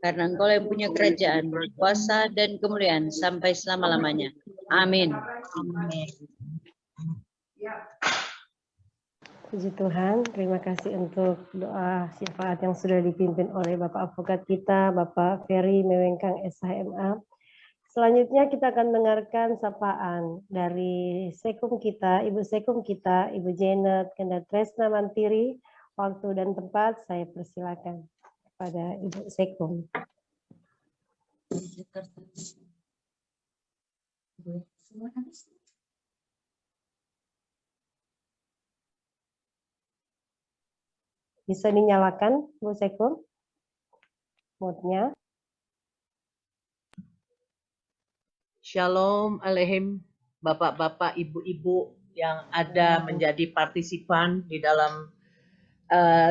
Karena Engkau yang punya kerajaan, kuasa, dan kemuliaan sampai selama-lamanya. Amin. Puji Tuhan, terima kasih untuk doa syafaat yang sudah dipimpin oleh Bapak Advokat kita, Bapak Ferry Mewengkang SHMA. Selanjutnya kita akan dengarkan sapaan dari Sekum kita, Ibu Sekum kita, Ibu Janet Kenda Tresna Mantiri. Waktu dan tempat saya persilakan kepada Ibu Sekum. Bisa dinyalakan, Bu Sekum, mute-nya. Shalom Aleichem, bapak-bapak, ibu-ibu yang ada menjadi partisipan di dalam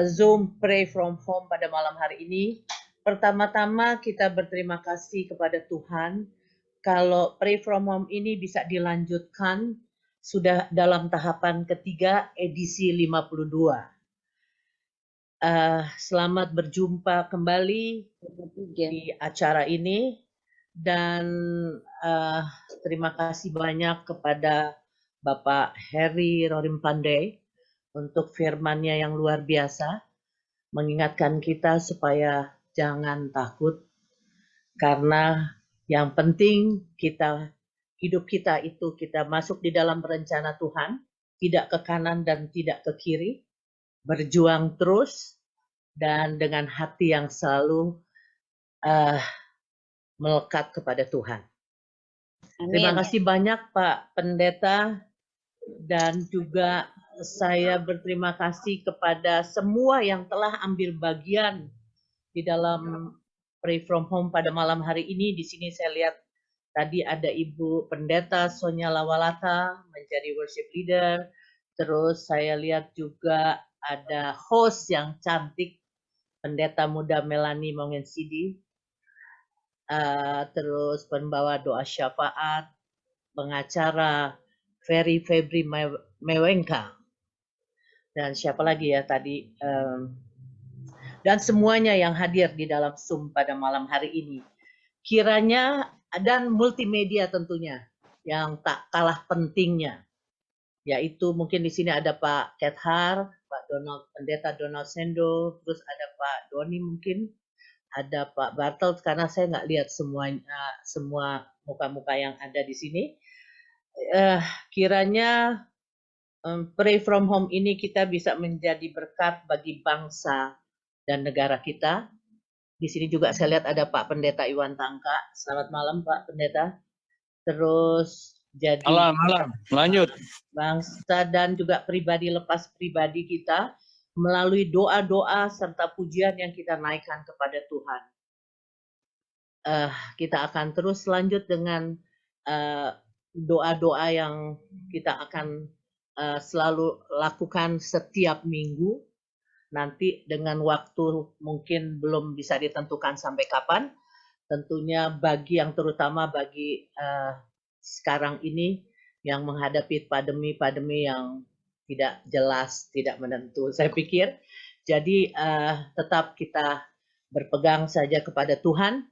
Zoom Pray From Home pada malam hari ini. Pertama-tama kita berterima kasih kepada Tuhan kalau Pray From Home ini bisa dilanjutkan sudah dalam tahapan ketiga edisi 52. Selamat berjumpa kembali di acara ini dan terima kasih banyak kepada Bapak Heri Rorim Pandey untuk firman-Nya yang luar biasa, mengingatkan kita supaya jangan takut karena yang penting hidup kita itu kita masuk di dalam rencana Tuhan, tidak ke kanan dan tidak ke kiri, berjuang terus dan dengan hati yang selalu melekat kepada Tuhan. Amin. Terima kasih banyak Pak Pendeta dan juga saya berterima kasih kepada semua yang telah ambil bagian di dalam Pray From Home pada malam hari ini. Di sini saya lihat tadi ada Ibu Pendeta Sonya Lawalata menjadi worship leader. Terus saya lihat juga ada host yang cantik, Pendeta Muda Melanie Mongensidi. Terus pembawa doa syafaat, pengacara Ferry Febri Mewengka. Dan siapa lagi ya tadi, dan semuanya yang hadir di dalam Zoom pada malam hari ini. Kiranya, dan multimedia tentunya, yang tak kalah pentingnya, yaitu mungkin di sini ada Pak Kethar, Pak Pendeta Donald Sendo, terus ada Pak Doni mungkin, ada Pak Bartel, karena saya nggak lihat semua muka-muka yang ada di sini. Kiranya Pray From Home ini kita bisa menjadi berkat bagi bangsa dan negara kita. Di sini juga saya lihat ada Pak Pendeta Iwan Tangka. Selamat malam Pak Pendeta. Terus jadi malam, lanjut. Bangsa dan juga pribadi lepas pribadi kita melalui doa-doa serta pujian yang kita naikkan kepada Tuhan. Kita akan terus lanjut dengan doa-doa yang kita akan selalu lakukan setiap minggu. Nanti dengan waktu mungkin belum bisa ditentukan sampai kapan. Tentunya bagi yang terutama bagi sekarang ini yang menghadapi pandemi yang tidak jelas, tidak menentu. Saya pikir jadi tetap kita berpegang saja kepada Tuhan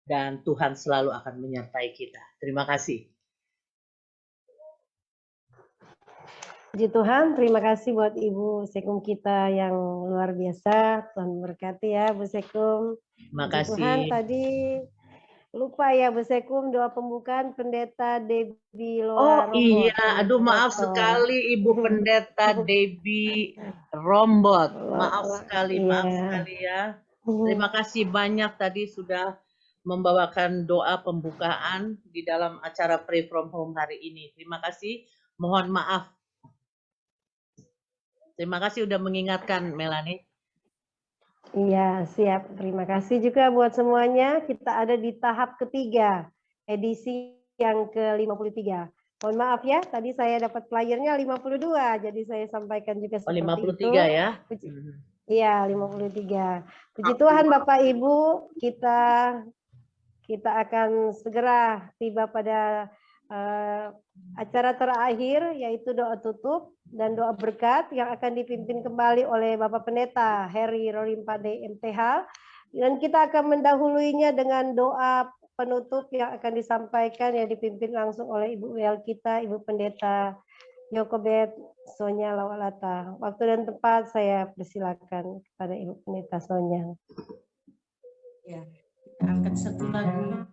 dan Tuhan selalu akan menyertai kita. Terima kasih. Puji Tuhan, terima kasih buat Ibu Sekum kita yang luar biasa. Tuhan berkati ya Bu Sekum. Terima Puji kasih. Tuhan, tadi lupa ya Bu Sekum doa pembukaan Pendeta Debbie Loa Oh iya, aduh maaf sekali Ibu Pendeta Debbie Rombot. Maaf sekali ya. Terima kasih banyak tadi sudah membawakan doa pembukaan di dalam acara Pray From Home hari ini. Terima kasih, mohon maaf. Terima kasih udah mengingatkan Melanie. Iya, siap. Terima kasih juga buat semuanya. Kita ada di tahap ketiga, edisi yang ke-53. Mohon maaf ya, tadi saya dapat flyernya 52, jadi saya sampaikan juga seperti 53 itu. ya? Iya, 53. Puji Tuhan Bapak Ibu, kita akan segera tiba pada acara terakhir, yaitu doa tutup dan doa berkat yang akan dipimpin kembali oleh Bapak Pendeta Heri Rorim Pandey MTH. Dan kita akan mendahuluinya dengan doa penutup yang akan disampaikan yang dipimpin langsung oleh Ibu WL kita, Ibu Pendeta Yokobet Sonya Lawalata. Waktu dan tempat saya persilakan kepada Ibu Pendeta Sonya. Ya, kita angkat satu lagu.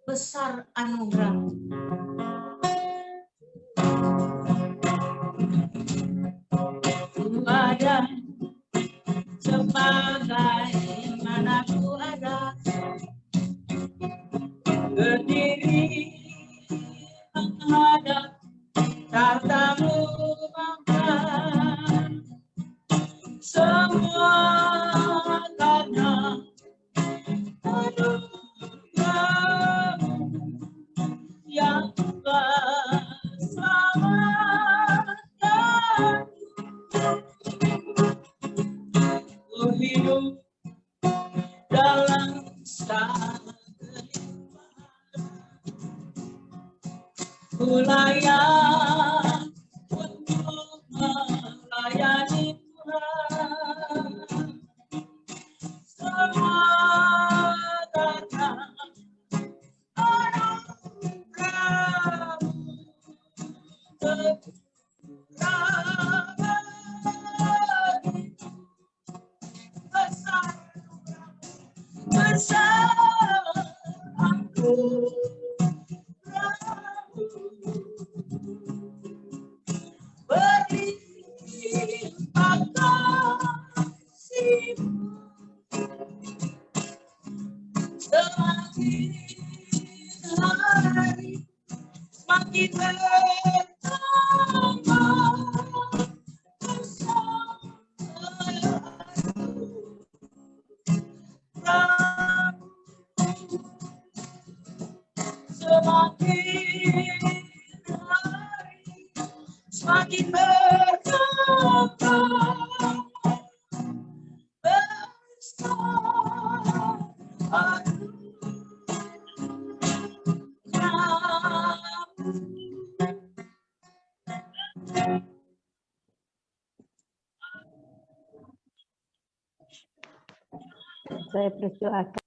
Besar anugerah. Ku ada sebagai mana ku ada, berdiri menghadap tatamu bangsa, semua karena anugerah yang Ku layak untuk melayani Tuhan. Semua datang anugerah-Mu, besar aku. Berlimpah kasih-Mu, semakin hari semakin bertambah besar semakin hari semakin bertambah besar Saya persilakan.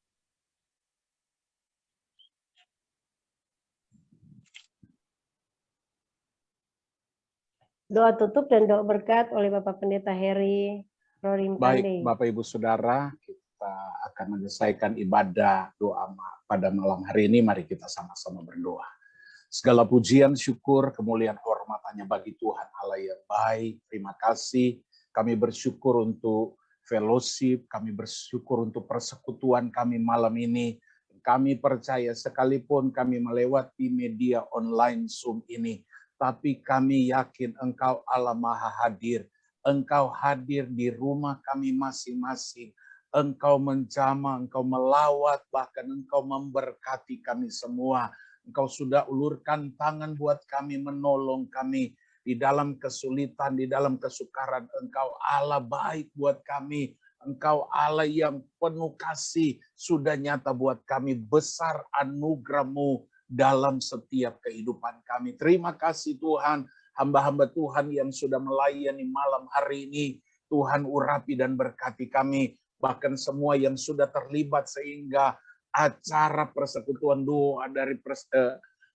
Doa tutup dan doa berkat oleh Bapak Pendeta Heri Rorim Baik, Pandey. Bapak Ibu Saudara, kita akan menyelesaikan ibadah doa pada malam hari ini. Mari kita sama-sama berdoa. Segala pujian, syukur, kemuliaan, hormat hanya bagi Tuhan Allah yang baik. Terima kasih. Kami bersyukur untuk fellowship, kami bersyukur untuk persekutuan kami malam ini. Kami percaya sekalipun kami melewati media online Zoom ini, tapi kami yakin Engkau Allah Maha Hadir. Engkau hadir di rumah kami masing-masing. Engkau menjamah, Engkau melawat, bahkan Engkau memberkati kami semua. Engkau sudah ulurkan tangan buat kami, menolong kami di dalam kesulitan, di dalam kesukaran. Engkau Allah baik buat kami. Engkau Allah yang penuh kasih, sudah nyata buat kami. Besar anugerah-Mu dalam setiap kehidupan kami. Terima kasih Tuhan, hamba-hamba Tuhan yang sudah melayani malam hari ini. Tuhan urapi dan berkati kami. Bahkan semua yang sudah terlibat sehingga acara persekutuan doa dari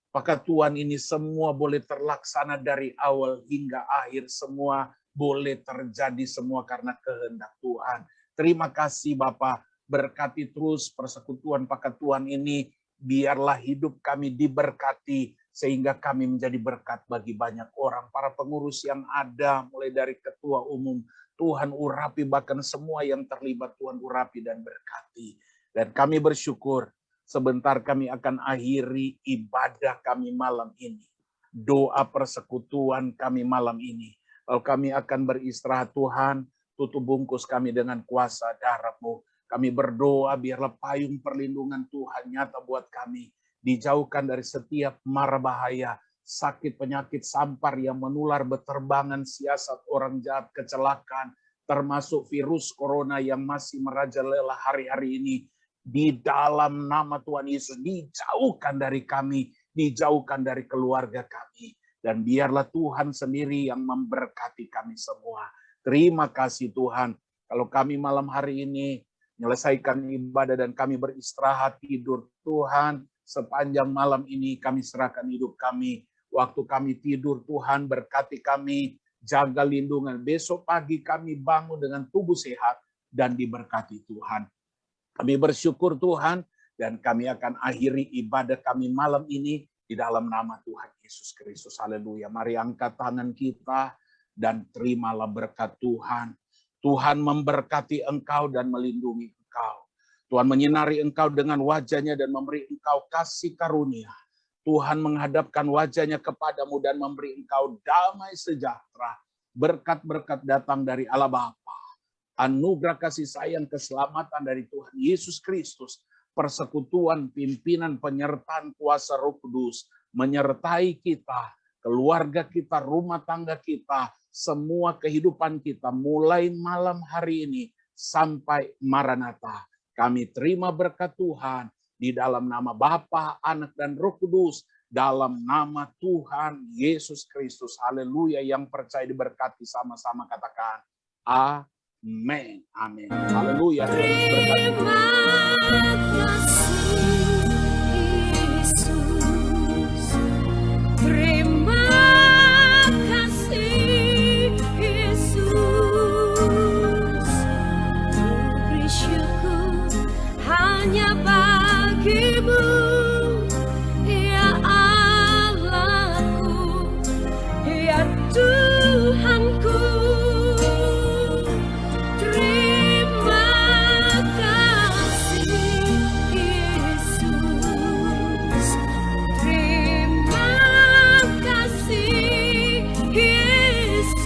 Pakatuan ini semua boleh terlaksana dari awal hingga akhir. Semua boleh terjadi semua karena kehendak Tuhan. Terima kasih Bapa, berkati terus persekutuan Pakatuan ini. Biarlah hidup kami diberkati sehingga kami menjadi berkat bagi banyak orang. Para pengurus yang ada mulai dari ketua umum, Tuhan urapi, bahkan semua yang terlibat Tuhan urapi dan berkati. Dan kami bersyukur sebentar kami akan akhiri ibadah kami malam ini. Doa persekutuan kami malam ini. Lalu kami akan beristirahat Tuhan, tutup bungkus kami dengan kuasa darah-Mu. Kami berdoa biarlah payung perlindungan Tuhan nyata buat kami. Dijauhkan dari setiap mara bahaya, sakit, penyakit, sampar yang menular, beterbangan, siasat orang jahat, kecelakaan, termasuk virus corona yang masih merajalela hari-hari ini. Di dalam nama Tuhan Yesus, dijauhkan dari kami, dijauhkan dari keluarga kami. Dan biarlah Tuhan sendiri yang memberkati kami semua. Terima kasih Tuhan. Kalau kami malam hari ini menyelesaikan ibadah dan kami beristirahat tidur, Tuhan, sepanjang malam ini kami serahkan hidup kami. Waktu kami tidur, Tuhan berkati kami, jaga lindungan. Besok pagi kami bangun dengan tubuh sehat dan diberkati Tuhan. Kami bersyukur Tuhan, dan kami akan akhiri ibadah kami malam ini di dalam nama Tuhan Yesus Kristus. Haleluya. Mari angkat tangan kita dan terimalah berkat Tuhan. Tuhan memberkati engkau dan melindungi engkau. Tuhan menyinari engkau dengan wajahnya dan memberi engkau kasih karunia. Tuhan menghadapkan wajahnya kepadamu dan memberi engkau damai sejahtera. Berkat-berkat datang dari Allah Bapa. Anugerah kasih sayang keselamatan dari Tuhan Yesus Kristus, persekutuan, pimpinan, penyertaan kuasa Roh Kudus menyertai kita, keluarga kita, rumah tangga kita, semua kehidupan kita mulai malam hari ini sampai Maranatha. Kami terima berkat Tuhan di dalam nama Bapa, Anak, dan Roh Kudus, dalam nama Tuhan Yesus Kristus. Haleluya. Yang percaya diberkati sama-sama katakan amin. Amin. Haleluya. Tuhan Yesus berkati. Hanya bagimu, ya Allahku, ya Tuhanku. Terima kasih Yesus. Terima kasih Yesus.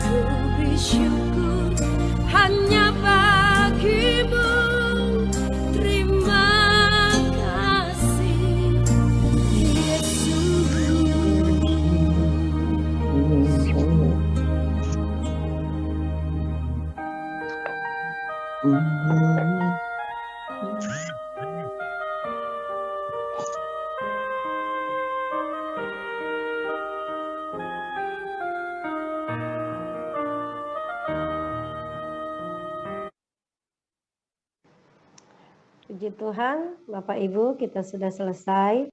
Ku bersyukur hanya bagimu. Terima kasih Puji Tuhan, Bapak Ibu, kita sudah selesai